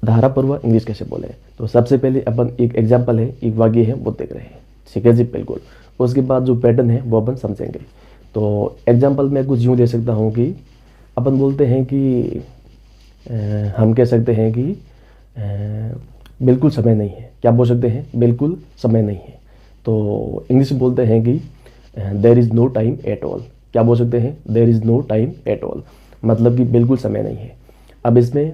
धारापूर्व English कैसे बोले। तो सबसे पहले अपन एक एग्जाम्पल है, एक वाक्य है वो देख रहे हैं, ठीक है जी, बिल्कुल। उसके बाद जो पैटर्न है वो अपन समझेंगे। तो एग्जाम्पल में कुछ यूँ दे सकता हूँ कि अपन बोलते हैं कि हम कह सकते हैं कि बिल्कुल समय नहीं है। क्या बोल सकते हैं? बिल्कुल समय नहीं है। तो इंग्लिश में बोलते हैं कि there is no time at all. क्या बोल सकते हैं? There is no time at all, मतलब कि बिल्कुल समय नहीं है। अब इसमें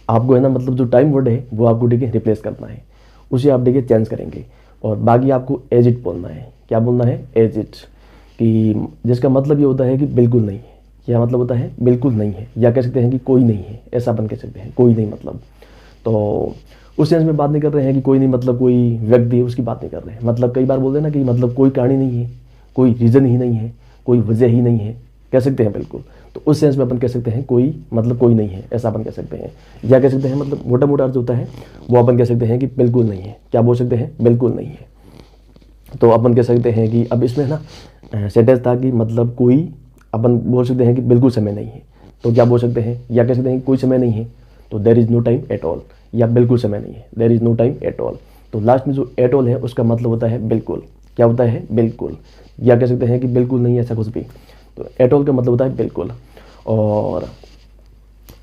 आपको है ना, मतलब जो टाइम वर्ड है वो आपको ठीक है रिप्लेस करना है, उसे आप देखिए चेंज करेंगे। और बाकी आपको एज इट बोलना है। क्या बोलना है? एज इट, कि जिसका मतलब ये होता है कि बिल्कुल नहीं है। क्या मतलब होता है? बिल्कुल नहीं है, या कह सकते हैं कि कोई नहीं है, ऐसा अपन कह सकते हैं, कोई नहीं मतलब। तो उस सेंस में बात नहीं कर रहे हैं कि कोई नहीं मतलब कोई व्यक्ति है उसकी बात नहीं कर रहे हैं। मतलब कई बार बोलते हैं ना कि मतलब कोई कहानी नहीं है, कोई रीज़न ही नहीं है, कोई वजह ही नहीं है, कह सकते हैं बिल्कुल। तो उस सेंस में अपन कह सकते हैं कोई मतलब कोई नहीं है, ऐसा अपन कह सकते हैं। या कह सकते हैं मतलब मोटा मोटा अर्थ होता है वो अपन कह सकते हैं कि बिल्कुल नहीं है। क्या बोल सकते हैं? बिल्कुल नहीं है। तो अपन कह सकते हैं कि अब इसमें ना सेंटेंस था कि मतलब कोई, अपन बोल सकते हैं कि बिल्कुल समय नहीं है। तो क्या बोल सकते हैं? या कह सकते हैं कि कोई समय नहीं है, तो there is no time at all. या बिल्कुल समय नहीं है, there is no time at all. तो लास्ट में जो एट ऑल है उसका मतलब होता है बिल्कुल। क्या होता है? बिल्कुल। या कह सकते हैं कि बिल्कुल नहीं है, ऐसा कुछ भी। तो एट ऑल का मतलब होता है बिल्कुल। और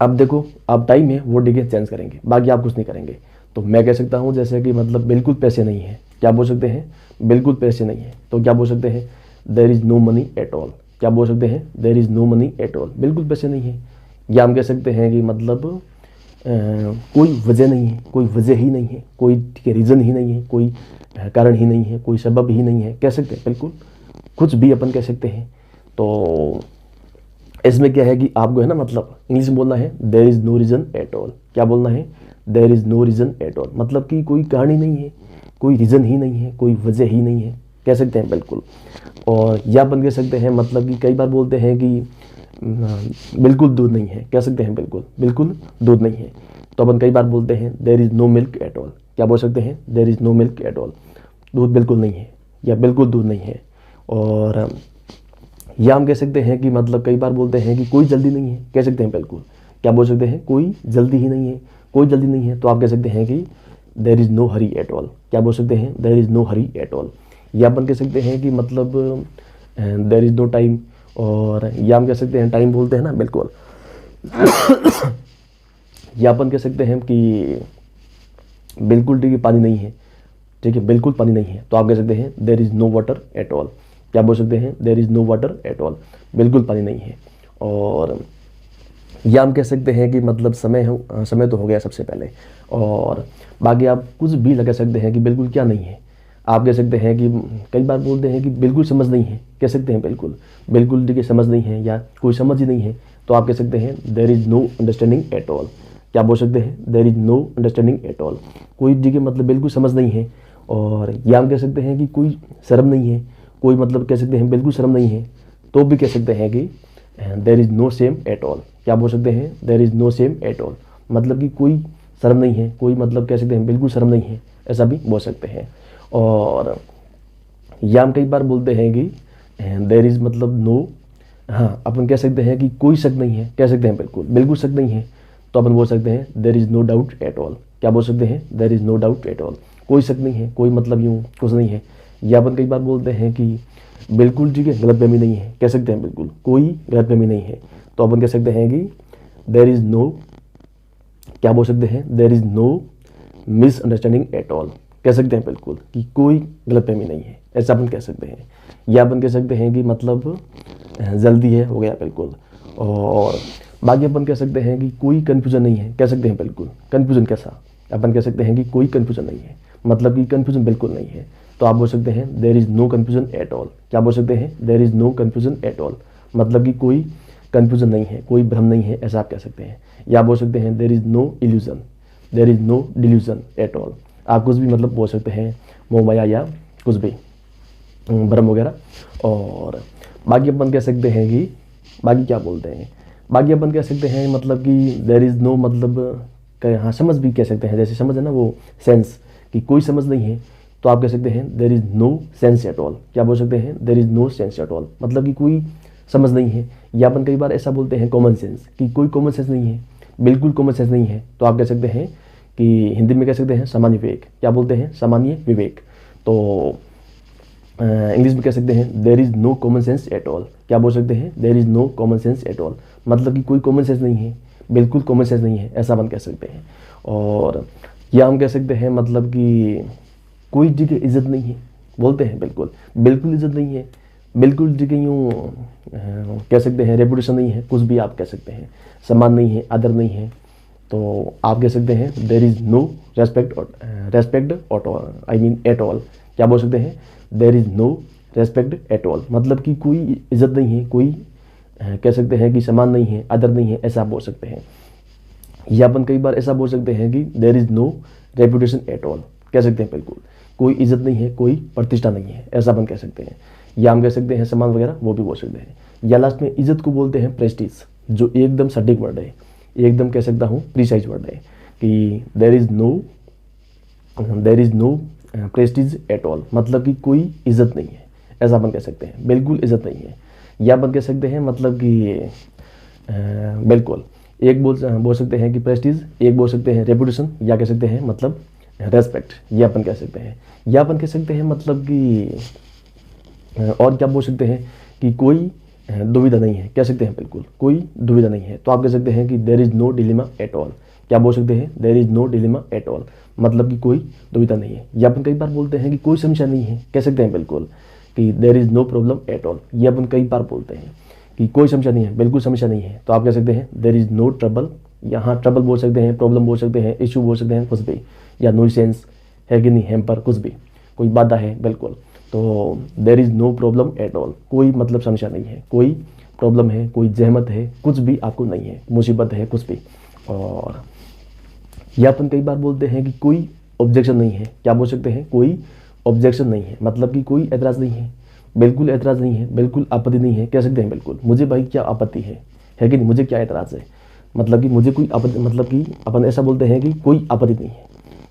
अब देखो, आप टाइम है वो डिग्री चेंज करेंगे, बाकी आप कुछ नहीं करेंगे। तो मैं कह सकता हूँ जैसे कि मतलब बिल्कुल पैसे नहीं है। क्या बोल सकते हैं? बिल्कुल पैसे नहीं है। तो क्या बोल सकते हैं? There is no money at all. क्या बोल सकते हैं? There is no money at all, बिल्कुल पैसे नहीं है। या हम कह सकते हैं कि मतलब कोई वजह नहीं है, कोई वजह ही नहीं है, कोई रीज़न ही नहीं है, कोई कारण ही नहीं है, कोई सबब ही नहीं है, कह सकते हैं बिल्कुल कुछ भी अपन कह सकते हैं। तो इसमें क्या है कि आपको है ना मतलब इंग्लिश में बोलना है there is no reason at all. क्या बोलना है? There is no reason at all, मतलब कि कोई कहानी नहीं है, कोई रीज़न ही नहीं है, कोई वजह ही नहीं है, कह सकते हैं बिल्कुल। और या अपन कह सकते हैं मतलब कि कई बार बोलते हैं कि बिल्कुल दूध नहीं है, कह सकते हैं बिल्कुल, बिल्कुल दूध नहीं है। तो अपन कई बार बोलते हैं there is no milk at all. क्या बोल सकते हैं? There is no milk at all, दूध बिल्कुल नहीं है, या बिल्कुल दूध नहीं है। और या हम कह सकते हैं कि मतलब कई बार बोलते हैं कि कोई जल्दी नहीं है, कह सकते हैं बिल्कुल। क्या बोल सकते हैं? कोई जल्दी ही नहीं है, कोई जल्दी नहीं है। तो आप कह सकते हैं कि there is no hurry at all. क्या बोल सकते हैं? There is no hurry at all. या अपन कह सकते हैं कि मतलब देयर इज़ नो टाइम। और या हम कह सकते हैं टाइम बोलते हैं ना, बिल्कुल। या अपन कह सकते हैं कि बिल्कुल ठीक है पानी नहीं है, ठीक है, बिल्कुल पानी नहीं है। तो आप कह सकते हैं there is no water at all. क्या बोल सकते हैं? There is no water at all, बिल्कुल पानी नहीं है। और या हम कह सकते हैं कि मतलब समय हो, समय तो हो गया सबसे पहले। और बाकी आप कुछ भी लगा सकते हैं कि बिल्कुल क्या नहीं है। आप कह सकते हैं कि कई बार बोलते हैं कि बिल्कुल समझ नहीं है, कह सकते हैं बिल्कुल, बिल्कुल ठीक है समझ नहीं है, या कोई समझ ही नहीं है। तो आप कह सकते हैं there is no understanding at all. क्या बोल सकते हैं? There is no understanding at all, कोई ठीक है मतलब बिल्कुल समझ नहीं है। और या हम कह सकते हैं कि कोई शर्म नहीं है, कोई मतलब कह सकते हैं बिल्कुल शर्म नहीं है। तो भी कह सकते हैं कि there is no same at all. क्या बोल सकते हैं? There is no same at all, मतलब कि कोई शर्म नहीं है, कोई मतलब कह सकते हैं बिल्कुल शर्म नहीं है, ऐसा भी बोल सकते हैं। और या हम कई बार बोलते हैं कि देयर इज़ मतलब नो, हाँ अपन कह सकते हैं कि कोई शक नहीं है, कह सकते हैं बिल्कुल, बिल्कुल शक नहीं है। तो अपन बोल सकते हैं there is no doubt at all. क्या बोल सकते हैं? There is no doubt at all, कोई शक नहीं है, कोई मतलब यूँ कुछ नहीं है। या अपन कई बार बोलते हैं कि बिल्कुल ठीक है गलतफहमी नहीं है, कह सकते हैं बिल्कुल कोई गलतफहमी नहीं है। तो अपन कह सकते हैं कि देयर इज़ नो, क्या बोल सकते हैं? There is no misunderstanding at all, कह सकते हैं बिल्कुल कि कोई गलतफहमी नहीं है, ऐसा अपन कह सकते हैं। या अपन कह सकते हैं कि मतलब जल्दी है, हो गया बिल्कुल। और बाकी अपन कह सकते हैं कि कोई कन्फ्यूज़न नहीं है, कह सकते हैं बिल्कुल। कन्फ्यूज़न कैसा? अपन कह सकते हैं कि कोई कन्फ्यूज़न नहीं है, मतलब कि कन्फ्यूज़न बिल्कुल नहीं है। तो आप बोल सकते हैं there is no confusion at all. क्या बोल सकते हैं? There is no confusion at all, मतलब कि कोई कन्फ्यूज़न नहीं है, कोई भ्रम नहीं है, ऐसा आप कह सकते हैं। या बोल सकते हैं there is no illusion, there is no delusion at all. आप कुछ भी मतलब बोल सकते हैं, मोह माया या कुछ भी भ्रम वगैरह। और बाकी अपन कह सकते हैं कि बाकी क्या बोलते हैं, बाकी अपन कह सकते हैं मतलब कि देयर इज़ नो मतलब हाँ समझ भी कह सकते हैं, जैसे समझ है ना वो सेंस, कि कोई समझ नहीं है। तो आप कह सकते हैं there is no sense at all. क्या बोल सकते हैं? There is no sense at all, मतलब कि कोई समझ नहीं है। या अपन कई बार ऐसा बोलते हैं कॉमन सेंस, कि कोई कॉमन सेंस नहीं है। बिल्कुल कॉमन सेंस नहीं है, तो आप कह सकते हैं कि हिंदी में कह सकते हैं सामान्य विवेक। क्या बोलते हैं? सामान्य विवेक। तो इंग्लिश में कह सकते हैं there is no common sense at all. क्या बोल सकते हैं? There is no common sense at all, मतलब कि कोई कॉमन सेंस नहीं है, बिल्कुल कॉमन सेंस नहीं है, ऐसा हम कह सकते हैं। और या हम कह सकते हैं मतलब कि कोई जगह इज्जत नहीं है, बोलते हैं बिल्कुल बिल्कुल इज्जत नहीं है, बिल्कुल जगह यूँ कह सकते हैं रेपुटेशन नहीं है, कुछ भी आप कह सकते हैं, सम्मान नहीं है, आदर नहीं है। तो आप कह सकते हैं there is no respect I mean at all. क्या बोल सकते हैं? There is no respect at all, मतलब कि कोई इज्जत नहीं है, कोई कह सकते हैं कि सम्मान नहीं है, आदर नहीं है, ऐसा आप बोल सकते हैं। या अपन कई बार ऐसा बोल सकते हैं कि there is no reputation at all, कह सकते हैं बिल्कुल कोई इज्जत नहीं है, कोई प्रतिष्ठा नहीं है, ऐसा अपन कह सकते हैं। या हम कह सकते हैं सम्मान वगैरह, वो भी बोल सकते हैं। या लास्ट में इज्जत को बोलते हैं प्रेस्टीज, जो एकदम सटीक वर्ड है, एकदम कह सकता हूँ प्रीसाइज वर्ड है कि there is no prestige at all, मतलब कि कोई इज्जत नहीं है, ऐसा अपन कह सकते हैं, बिल्कुल इज्जत नहीं है। या अपन कह सकते हैं मतलब कि बिल्कुल एक बोल सकते हैं कि प्रेस्टीज, एक बोल सकते हैं रेपुटेशन, या कह सकते हैं मतलब रेस्पेक्ट, ये अपन कह सकते हैं। या अपन कह सकते हैं मतलब कि और क्या बोल सकते हैं कि कोई दुविधा नहीं है, कह सकते हैं बिल्कुल कोई दुविधा नहीं है। तो आप कह सकते हैं कि there is no dilemma at all. क्या बोल सकते हैं? There is no dilemma at all, मतलब कि कोई दुविधा नहीं है। या अपन कई बार बोलते हैं कि कोई समस्या नहीं है, कह सकते हैं बिल्कुल कि there is no problem at all. ये अपन कई बार बोलते हैं कि कोई समस्या नहीं है, बिल्कुल समस्या नहीं है। तो आप कह सकते हैं देयर इज़ नो ट्रबल। यहाँ ट्रबल बोल सकते हैं, प्रॉब्लम बोल सकते हैं, इशू बोल सकते हैं, कुछ भी। या नुइसेंस है कि नहीं, हैम्पर, कुछ भी, कोई बाधा है, बिल्कुल। तो there is no problem at all, कोई मतलब समस्या नहीं है, कोई प्रॉब्लम है, कोई जहमत है, कुछ भी आपको नहीं है, मुसीबत है, कुछ भी। और या अपन कई बार बोलते हैं कि कोई ऑब्जेक्शन नहीं है। क्या बोल सकते हैं? कोई ऑब्जेक्शन नहीं है, मतलब कि कोई एतराज़ नहीं है, बिल्कुल एतराज़ नहीं है, बिल्कुल आपत्ति नहीं है, कह सकते हैं बिल्कुल मुझे भाई क्या आपत्ति है कि नहीं, मुझे क्या एतराज़ है, मतलब कि मुझे कोई आपत्ति, मतलब कि अपन ऐसा बोलते हैं कि कोई आपत्ति नहीं है,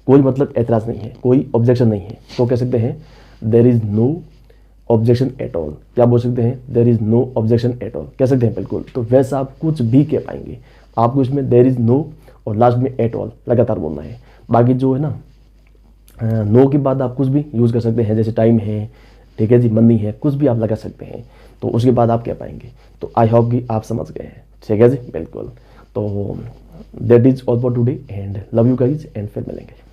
कोई मतलब एतराज़ नहीं है, कोई ऑब्जेक्शन नहीं है। तो कह सकते हैं there is no objection at all. क्या बोल सकते हैं? There is no objection at all, कह सकते हैं बिल्कुल। तो वैसा आप कुछ भी कह पाएंगे, आपको इसमें देयर इज़ नो और लास्ट में एट ऑल लगातार बोलना है। बाकी जो है ना, नो के बाद आप कुछ भी यूज़ कर सकते हैं, जैसे टाइम है, ठीक है जी, मनी है, कुछ भी आप लगा सकते हैं, तो उसके बाद आप कह पाएंगे। तो आई होप कि आप समझ गए हैं, ठीक है जी, बिल्कुल। तो that is all for today and love you guys, and फिर मिलेंगे।